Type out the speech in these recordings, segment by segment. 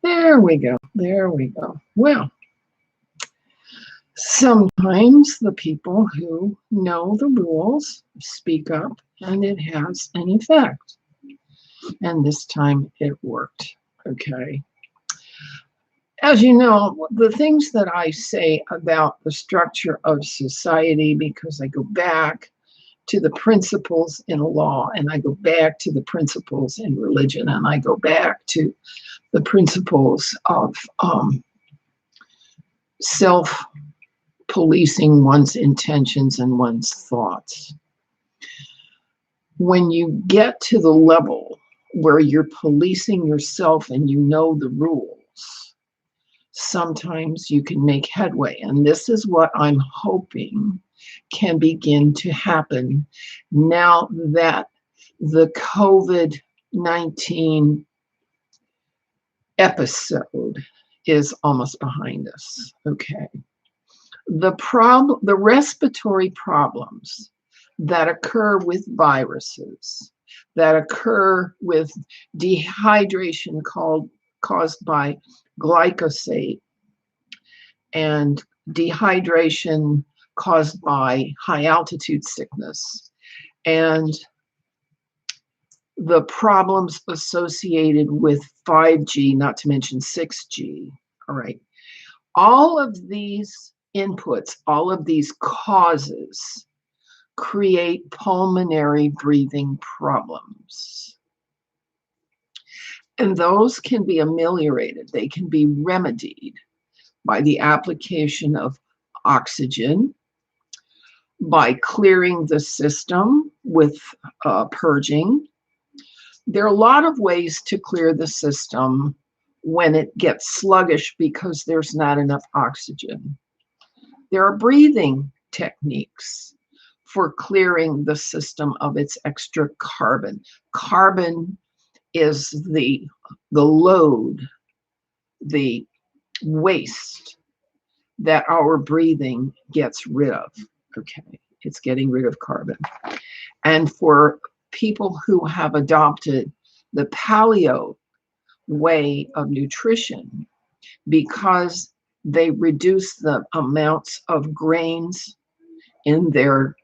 There we go. There we go. Well, sometimes the people who know the rules speak up and it has an effect. And this time it worked. Okay. As you know, the things that I say about the structure of society, because I go back to the principles in law, and I go back to the principles in religion, and I go back to the principles of self-policing one's intentions and one's thoughts. When you get to the level where you're policing yourself and you know the rules, sometimes you can make headway. And this is what I'm hoping can begin to happen now that the COVID-19 episode is almost behind us. Okay. The respiratory problems that occur with viruses, that occur with dehydration caused by glyphosate and dehydration caused by high altitude sickness, and the problems associated with 5G, not to mention 6G. All right. All of these inputs, all of these causes create pulmonary breathing problems. And those can be ameliorated. They can be remedied by the application of oxygen, by clearing the system with purging. There are a lot of ways to clear the system when it gets sluggish because there's not enough oxygen. There are breathing techniques for clearing the system of its extra carbon. Carbon is the load, the waste that our breathing gets rid of. Okay, it's getting rid of carbon. And for people who have adopted the paleo way of nutrition, because they reduce the amounts of grains in their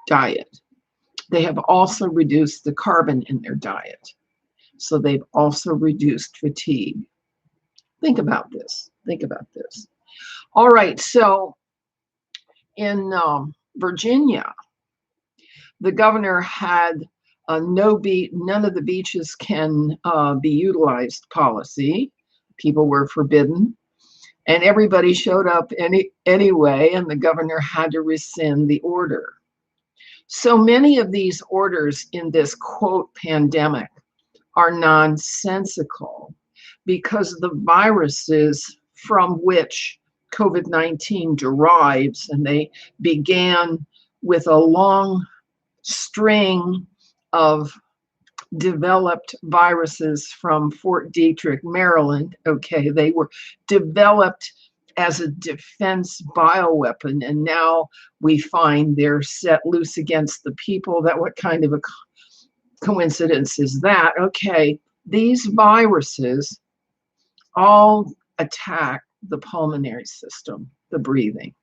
diet, they have also reduced the carbon in their diet. So they've also reduced fatigue. Think about this. Think about this. All right, so in Virginia, the governor had a none of the beaches can be utilized policy. People were forbidden, and everybody showed up anyway, and the governor had to rescind the order. So many of these orders in this quote pandemic are nonsensical because the viruses from which COVID-19 derives, and they began with a long string of developed viruses from Fort Detrick, Maryland. Okay, they were developed as a defense bioweapon, and now we find they're set loose against the people. That what kind of a coincidence is that? Okay, these viruses all attack the pulmonary system, the breathing.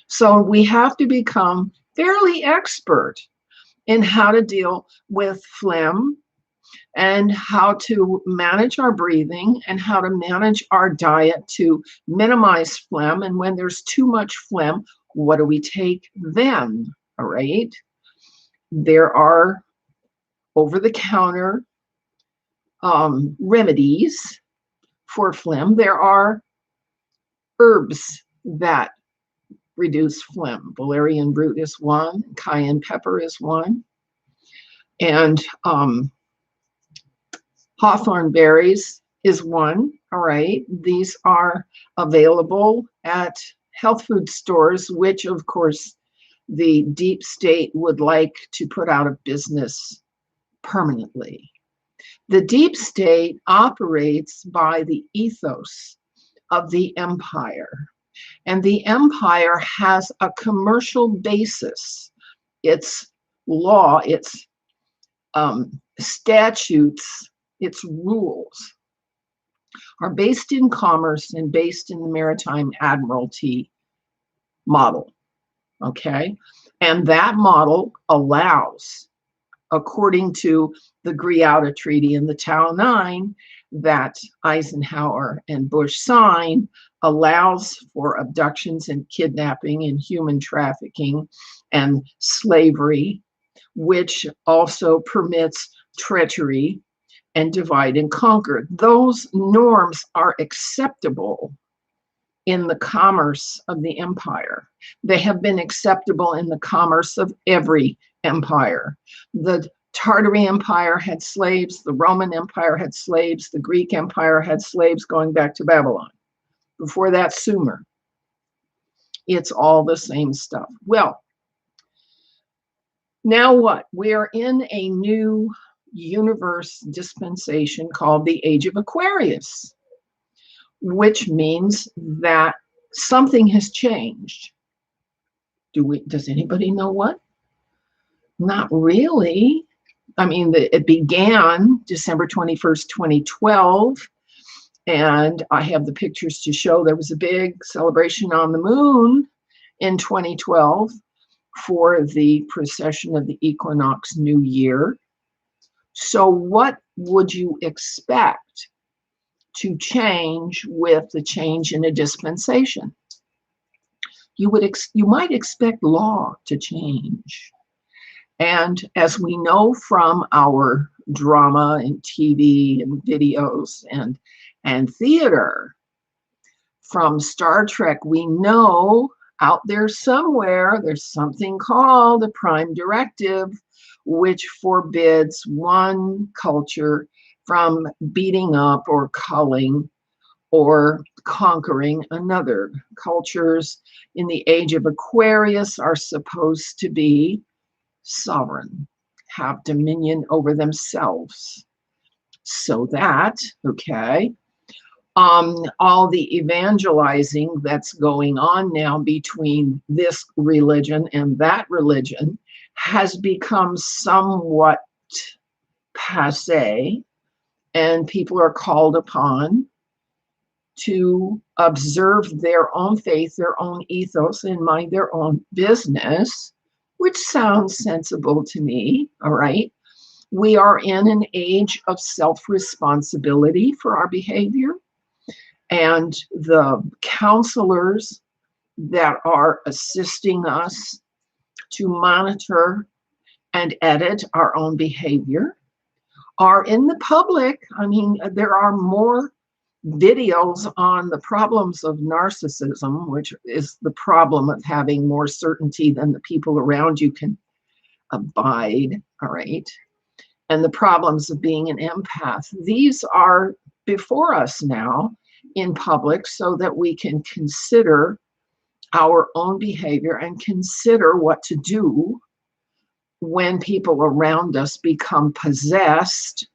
So we have to become fairly expert in how to deal with phlegm and how to manage our breathing and how to manage our diet to minimize phlegm. And when there's too much phlegm, what do we take then? All right. There are over-the-counter remedies for phlegm. There are herbs that reduce phlegm. Valerian root is one, cayenne pepper is one, and hawthorn berries is one. All right, these are available at health food stores, which of course the deep state would like to put out of business permanently. The deep state operates by the ethos of the empire, and the empire has a commercial basis. Its law, its statutes its rules, are based in commerce and based in the maritime admiralty model, okay? And that model allows, according to the Greada Treaty and the Tau 9 that Eisenhower and Bush signed, allows for abductions and kidnapping and human trafficking and slavery, which also permits treachery and divide and conquer. Those norms are acceptable in the commerce of the empire. They have been acceptable in the commerce of every empire. The Tartary Empire had slaves, the Roman Empire had slaves, the Greek Empire had slaves going back to Babylon. Before that, Sumer. It's all the same stuff. Well, now what? We are in a new universe dispensation called the Age of Aquarius, which means that something has changed. Does anybody know what? Not really. I mean, it began December 21st, 2012, and I have the pictures to show there was a big celebration on the moon in 2012 for the precession of the equinox new year. So what would you expect to change with the change in a dispensation? You might expect law to change. And as we know from our drama and TV and videos and theater, from Star Trek, we know out there somewhere there's something called a prime directive, which forbids one culture from beating up or culling or conquering another. Cultures in the Age of Aquarius are supposed to be sovereign, have dominion over themselves. So that, okay, all the evangelizing that's going on now between this religion and that religion has become somewhat passé, and people are called upon to observe their own faith, their own ethos, and mind their own business, which sounds sensible to me, all right? We are in an age of self-responsibility for our behavior, and the counselors that are assisting us to monitor and edit our own behavior are in the public. I mean, there are more videos on the problems of narcissism, which is the problem of having more certainty than the people around you can abide, all right? And the problems of being an empath. These are before us now in public so that we can consider our own behavior and consider what to do when people around us become possessed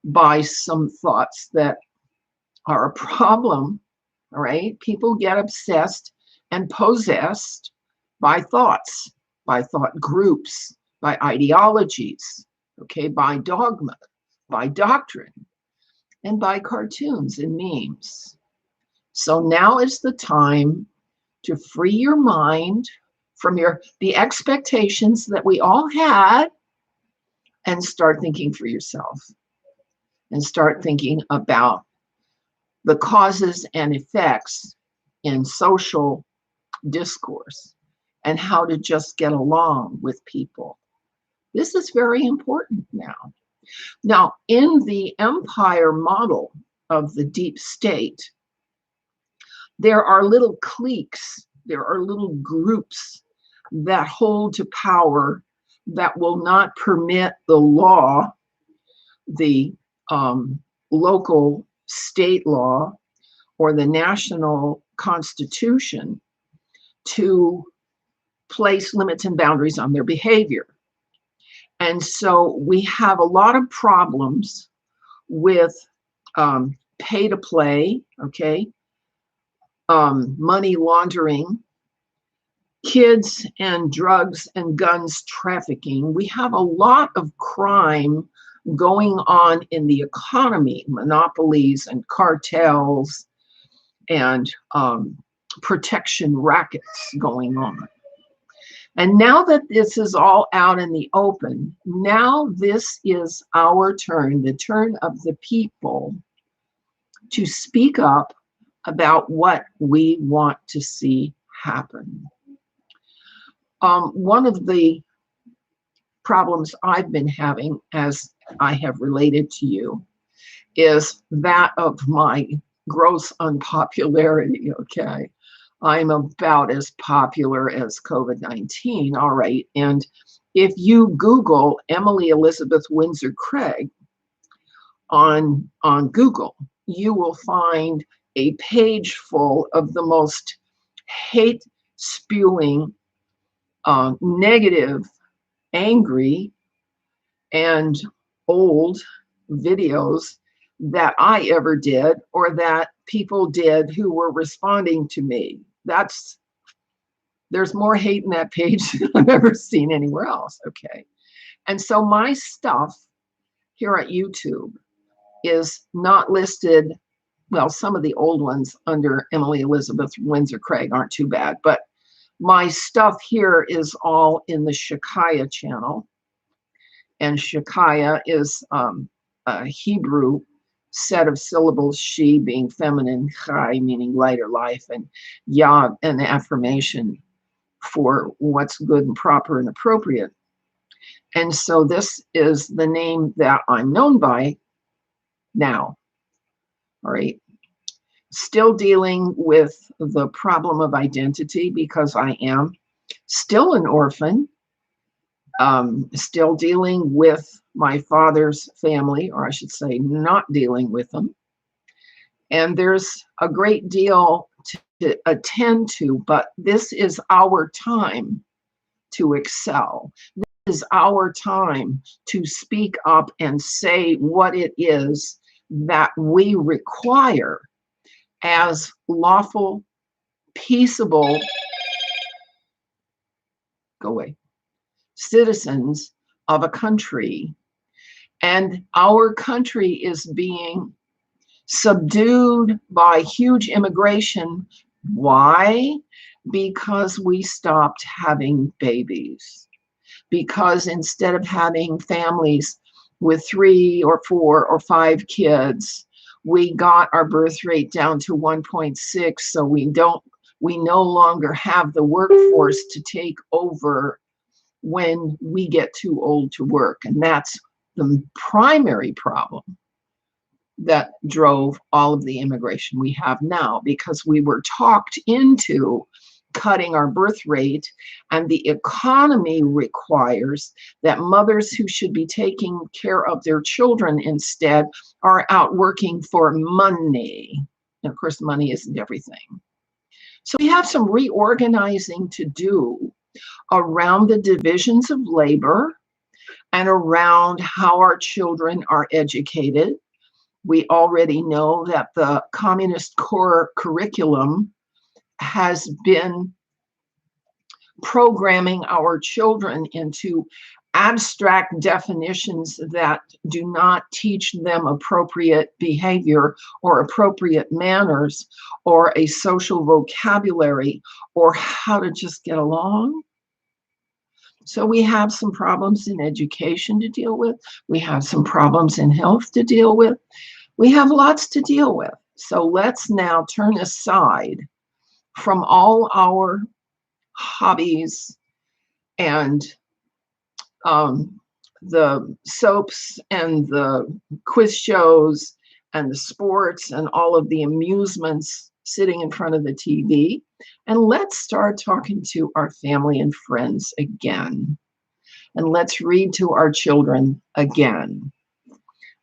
by some thoughts that are a problem, all right? People get obsessed and possessed by thoughts, by thought groups, by ideologies, okay, by dogma, by doctrine, and by cartoons and memes. So now is the time to free your mind from the expectations that we all had and start thinking for yourself and start thinking about the causes and effects in social discourse and how to just get along with people. This is very important now. Now, in the empire model of the deep state, there are little cliques, there are little groups that hold to power that will not permit the law, the local state law, or the national constitution to place limits and boundaries on their behavior. And so we have a lot of problems with pay to play, okay, money laundering, kids and drugs and guns trafficking. We have a lot of crime going on in the economy, monopolies and cartels and protection rackets going on. And now that this is all out in the open, now this is our turn, the turn of the people, to speak up about what we want to see happen. One of the problems I've been having, as I have related to you, is that of my gross unpopularity, okay? I'm about as popular as COVID-19, all right? And if you Google Emily Elizabeth Windsor Craig on Google, you will find a page full of the most hate-spewing, negative, angry, and old videos that I ever did, or that people did who were responding to me. There's more hate in that page than I've ever seen anywhere else, okay? And so my stuff here at YouTube is not listed, well, some of the old ones under Emily Elizabeth Windsor Craig aren't too bad, but my stuff here is all in the Shekaiah channel. And Shekaiah is a Hebrew set of syllables, she being feminine, chai meaning light or life, and yah an affirmation for what's good and proper and appropriate. And so this is the name that I'm known by now. All right. Still dealing with the problem of identity because I am still an orphan, still dealing with my father's family, or I should say not dealing with them. And there's a great deal to attend to, but this is our time to excel. This is our time to speak up and say what it is that we require as lawful, peaceable, go away, citizens of a country. And our country is being subdued by huge immigration. Why? Because we stopped having babies. Because instead of having families with 3 or 4 or 5 kids, we got our birth rate down to 1.6, so we no longer have the workforce to take over when we get too old to work. And that's the primary problem that drove all of the immigration we have now, because we were talked into cutting our birth rate, and the economy requires that mothers who should be taking care of their children instead are out working for money. And of course, money isn't everything. So we have some reorganizing to do around the divisions of labor and around how our children are educated. We already know that the Communist core curriculum has been programming our children into abstract definitions that do not teach them appropriate behavior or appropriate manners or a social vocabulary or how to just get along. So we have some problems in education to deal with. We have some problems in health to deal with. We have lots to deal with. So let's now turn aside from all our hobbies and the soaps and the quiz shows and the sports and all of the amusements sitting in front of the TV. And let's start talking to our family and friends again. And let's read to our children again.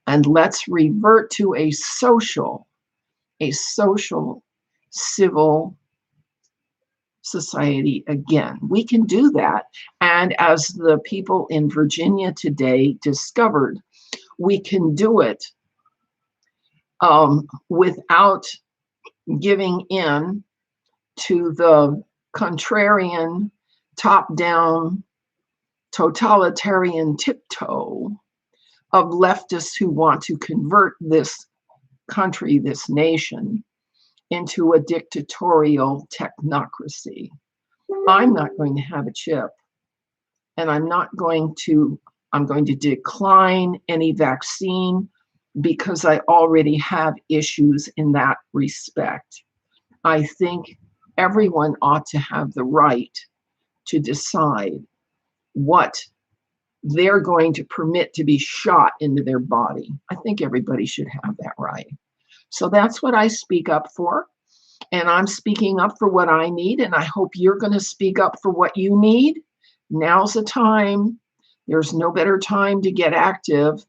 And let's revert to a social, civil society again. We can do that. And as the people in Virginia today discovered, we can do it without giving in to the contrarian, top-down, totalitarian tiptoe of leftists who want to convert this country, this nation, into a dictatorial technocracy. I'm not going to have a chip, and I'm going to decline any vaccine because I already have issues in that respect. I think everyone ought to have the right to decide what they're going to permit to be shot into their body. I think everybody should have that right. So that's what I speak up for. And I'm speaking up for what I need. And I hope you're going to speak up for what you need. Now's the time. There's no better time to get active.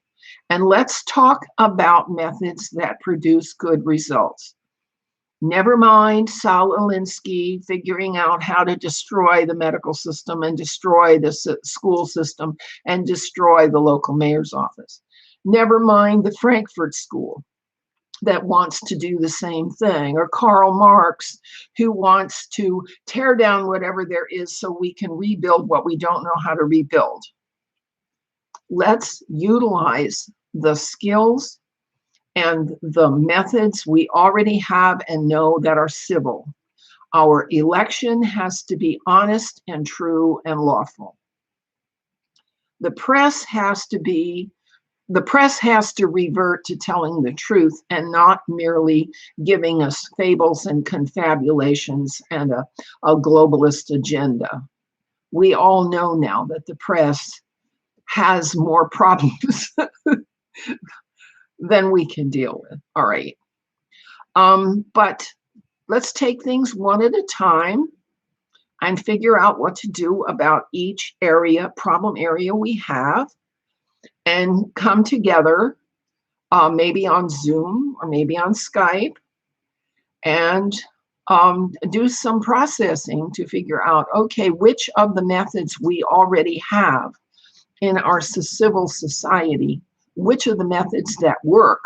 And let's talk about methods that produce good results. Never mind Saul Alinsky figuring out how to destroy the medical system and destroy the school system and destroy the local mayor's office. Never mind the Frankfurt School that wants to do the same thing, or Karl Marx, who wants to tear down whatever there is so we can rebuild what we don't know how to rebuild. Let's utilize the skills and the methods we already have and know that are civil. Our election has to be honest and true and lawful. The press has to revert to telling the truth and not merely giving us fables and confabulations and a globalist agenda. We all know now that the press has more problems than we can deal with. All right. But let's take things one at a time and figure out what to do about each problem area we have, and come together, maybe on Zoom or maybe on Skype, and do some processing to figure out, okay, which of the methods we already have in our civil society, which of the methods that work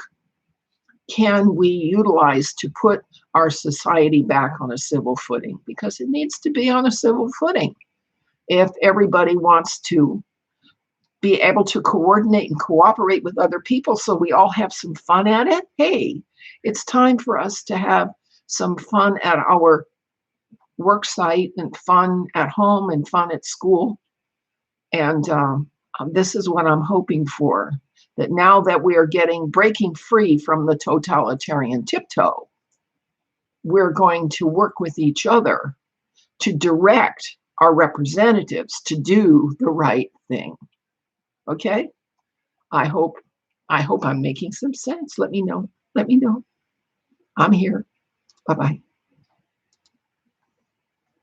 can we utilize to put our society back on a civil footing? Because it needs to be on a civil footing if everybody wants to be able to coordinate and cooperate with other people so we all have some fun at it. Hey, it's time for us to have some fun at our work site and fun at home and fun at school. And this is what I'm hoping for, that now that we are breaking free from the totalitarian tiptoe, we're going to work with each other to direct our representatives to do the right thing. Okay? I hope I'm making some sense. Let me know. I'm here. Bye-bye.